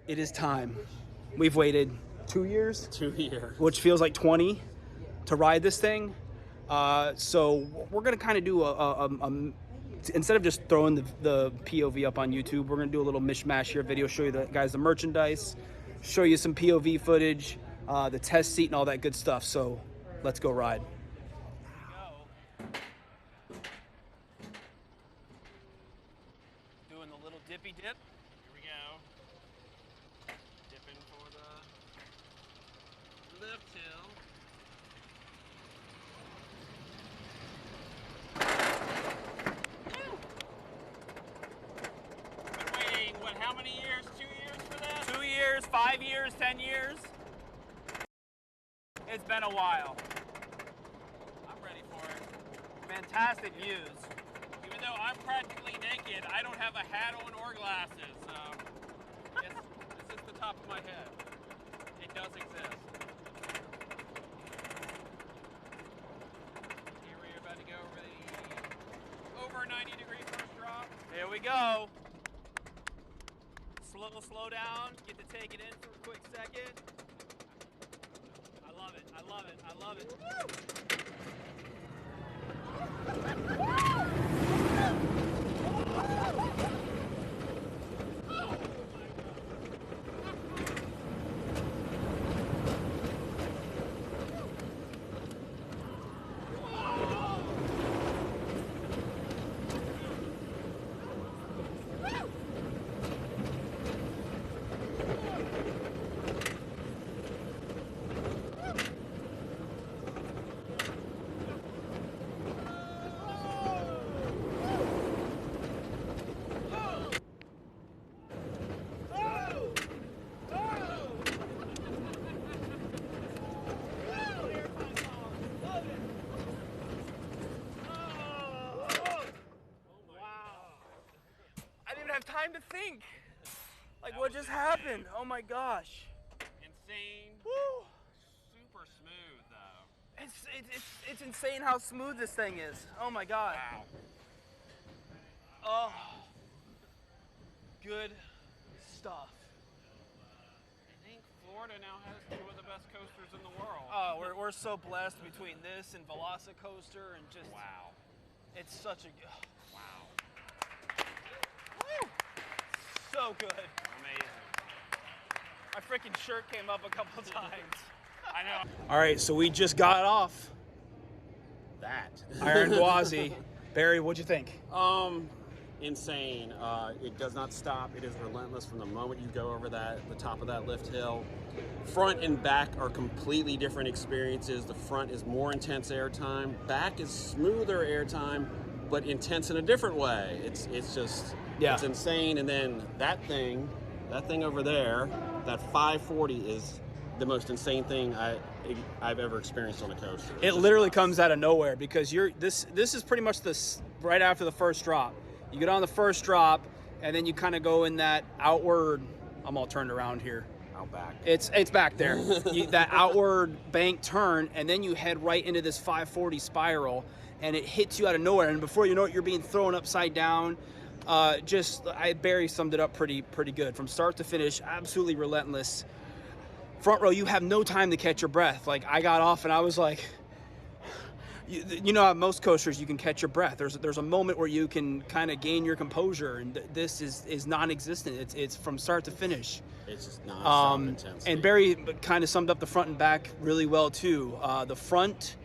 It is time. We've waited 2 years? 2 years. Which feels like 20 to ride this thing. So we're going to kind of do instead of just throwing the POV up on YouTube, we're going to do a little mishmash here video, show you the merchandise, show you some POV footage, the test seat and all that good stuff. So let's go ride. Doing the little dippy dip. Here we go. Dipping for the lift hill. Been waiting, what, how many years? 2 years for that? 2 years, 5 years, 10 years. It's been a while. I'm ready for it. Fantastic views. Even though I'm practically naked, I don't have a hat on or glasses, so it's just the top of my head. It does exist. Here we're about to go over a 90-degree first drop. Here we go. Slow down. Get to take it in for a quick second. I love it. I love it. I love it. Have time to think. Like, what just happened? Oh my gosh. Insane. Woo. Super smooth though. It's insane how smooth this thing is. Oh my god. Wow. Oh. Good stuff. I think Florida now has 2 of the best coasters in the world. Oh, we're so blessed between this and Velocicoaster and just Wow. It's such a Wow. Woo. So good. Amazing. My freaking shirt came up a couple times. I know. All right, so we just got off Iron Gwazi. Barry, what'd you think? Insane. It does not stop. It is relentless from the moment you go over the top of that lift hill. Front and back are completely different experiences. The front is more intense airtime. Back is smoother airtime, but intense in a different way. It's just, it's insane. And then that thing over there, that 540 is the most insane thing I've ever experienced on a coaster. It literally comes out of nowhere because this is pretty much this right after the first drop. You get on the first drop and then you kind of go in that outward, I'm all turned around here. Out back. It's back there. That outward bank turn, and then you head right into this 540 spiral and it hits you out of nowhere, and before you know it, you're being thrown upside down. Barry summed it up pretty good. From start to finish, absolutely relentless. Front row, you have no time to catch your breath. Like, I got off and I was like, you know, at most coasters you can catch your breath. There's a moment where you can kind of gain your composure, and this is non-existent. It's from start to finish. It's just non-stop intensity. And Barry kind of summed up the front and back really well too. The front,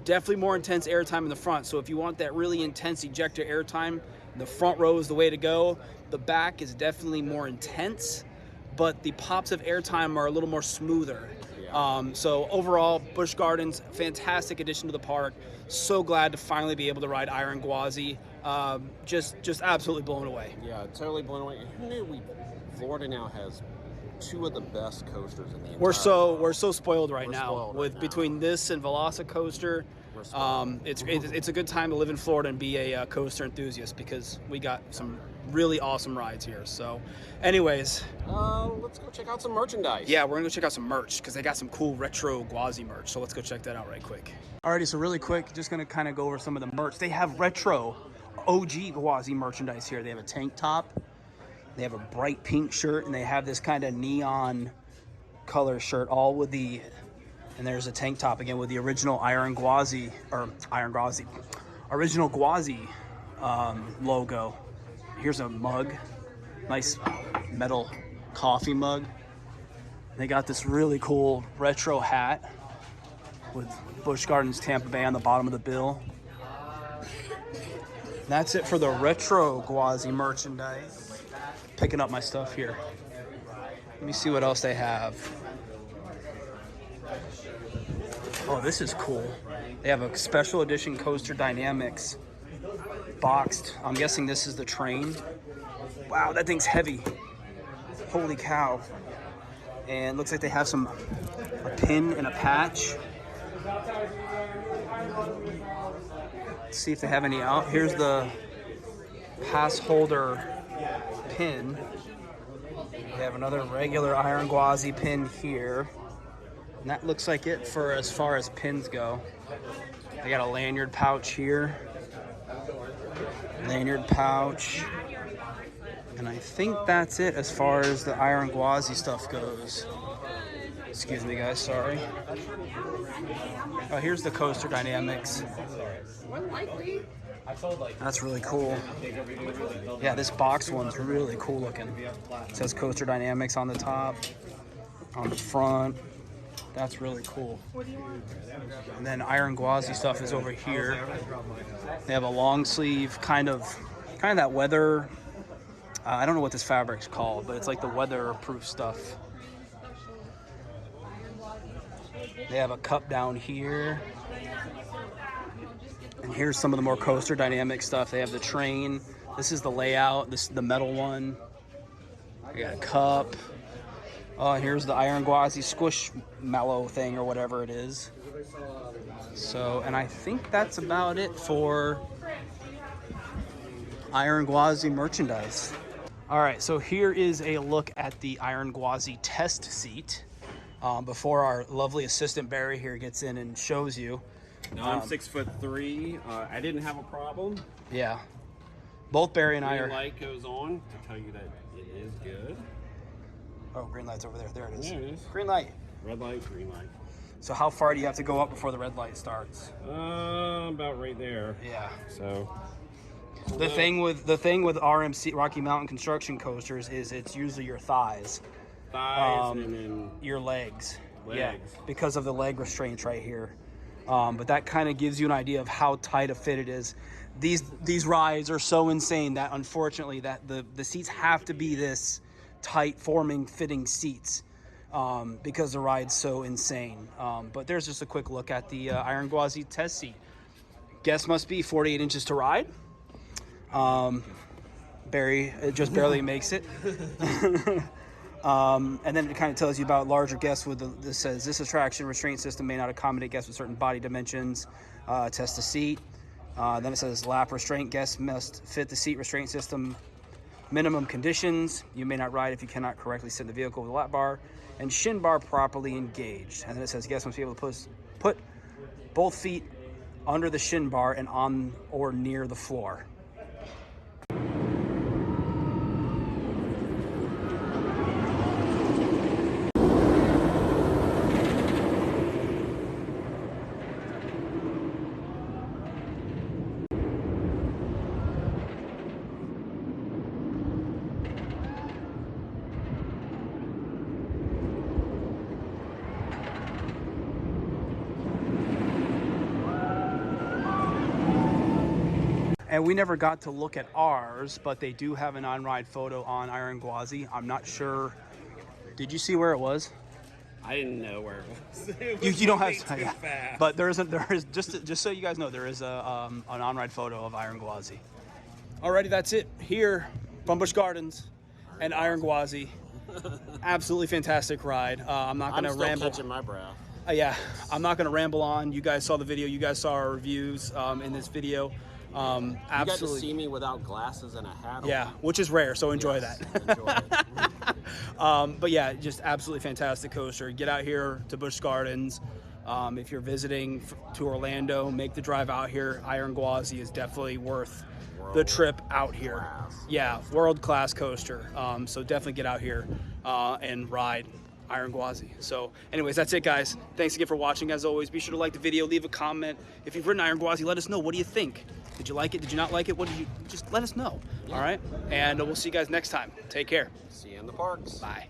definitely more intense airtime in the front. So if you want that really intense ejector airtime, the front row is the way to go. The back is definitely more intense, but the pops of airtime are a little more smoother. So overall, Busch Gardens, fantastic addition to the park. So glad to finally be able to ride Iron Gwazi. Just absolutely blown away. Yeah, totally blown away. Who knew Florida now has 2 of the best coasters in the entire world. We're so spoiled right now spoiled with right between this and Velocicoaster. It's a good time to live in Florida and be a coaster enthusiast because we got some really awesome rides here. So anyways, let's go check out some merchandise. Yeah, we're gonna go check out some merch because they got some cool retro Gwazi merch. So let's go check that out right quick. Alrighty, so really quick, just gonna kind of go over some of the merch. They have retro OG Gwazi merchandise here. They have a tank top. They have a bright pink shirt, and they have this kind of neon color shirt, all with the, and there's a tank top again with the original original Gwazi logo. Here's a mug, nice metal coffee mug. They got this really cool retro hat with Busch Gardens Tampa Bay on the bottom of the bill. That's it for the retro Gwazi merchandise. Picking up my stuff here. Let me see what else they have. Oh, this is cool. They have a special edition Coaster Dynamics boxed. I'm guessing this is the train. Wow, that thing's heavy. Holy cow. And looks like they have a pin and a patch. Let's see if they have any out. Here's the pass holder pin. They have another regular Iron Gwazi pin here. And that looks like it for as far as pins go. They got a lanyard pouch here. Lanyard pouch. And I think that's it as far as the Iron Gwazi stuff goes. Excuse me, guys, sorry. Oh, here's the Coaster Dynamics. That's really cool. Yeah, this box one's really cool looking. It says Coaster Dynamics on the top, on the front. That's really cool. And then Iron Gwazi stuff is over here. They have a long sleeve, kind of that weather. I don't know what this fabric's called, but it's like the weatherproof stuff. They have a cup down here. And here's some of the more Coaster Dynamic stuff. They have the train. This is the layout. This is the metal one. I got a cup. Oh, here's the Iron Gwazi Squishmallow thing or whatever it is. So, and I think that's about it for Iron Gwazi merchandise. All right, so here is a look at the Iron Gwazi test seat before our lovely assistant Barry here gets in and shows you. No, I'm 6'3". I didn't have a problem. Yeah, both Barry and I are. Green light goes on to tell you that it is good. Oh, green light's over there. There it is. There it is. Green light. Red light, green light. So how far do you have to go up before the red light starts? About right there. Yeah. So. The thing with RMC Rocky Mountain construction coasters is it's usually your thighs. And then your legs. legs. Yeah, because of the leg restraints right here. But that kind of gives you an idea of how tight a fit it is. These rides are so insane that unfortunately that the seats have to be this tight fitting seats because the ride's so insane. But there's just a quick look at the Iron Gwazi test seat. Guess must be 48 inches to ride. Barry just barely makes it. And then it kind of tells you about larger guests this says this attraction restraint system may not accommodate guests with certain body dimensions. Test the seat. Then it says lap restraint guests must fit the seat restraint system minimum conditions. You may not ride if you cannot correctly sit in the vehicle with a lap bar and shin bar properly engaged. And then it says guests must be able to put both feet under the shin bar and on or near the floor. And we never got to look at ours, but they do have an on-ride photo on Iron Gwazi. I'm not sure. Did you see where it was? I didn't know where it was. You don't have. Too Yeah. fast. But there is just so you guys know, there is an on-ride photo of Iron Gwazi. Alrighty, that's it here from Busch Gardens and Iron Gwazi. Absolutely fantastic ride. I'm not going to ramble. I'm still catching my breath. Yeah, I'm not going to ramble on. You guys saw the video. You guys saw our reviews in this video. You got to Absolutely. see me without glasses and a hat on. Yeah, which is rare, so enjoy that. Enjoy it. But yeah, just absolutely fantastic coaster. Get out here to Busch Gardens. If you're visiting to Orlando, make the drive out here. Iron Gwazi is definitely worth the trip out here. Class. Yeah, world-class coaster. So definitely get out here and ride Iron Gwazi. So anyways, that's it, guys. Thanks again for watching. As always, be sure to like the video, leave a comment. If you've ridden Iron Gwazi, let us know. What do you think? Did you like it? Did you not like it? What did you, just let us know. All right, and we'll see you guys next time. Take care. See you in the parks. Bye.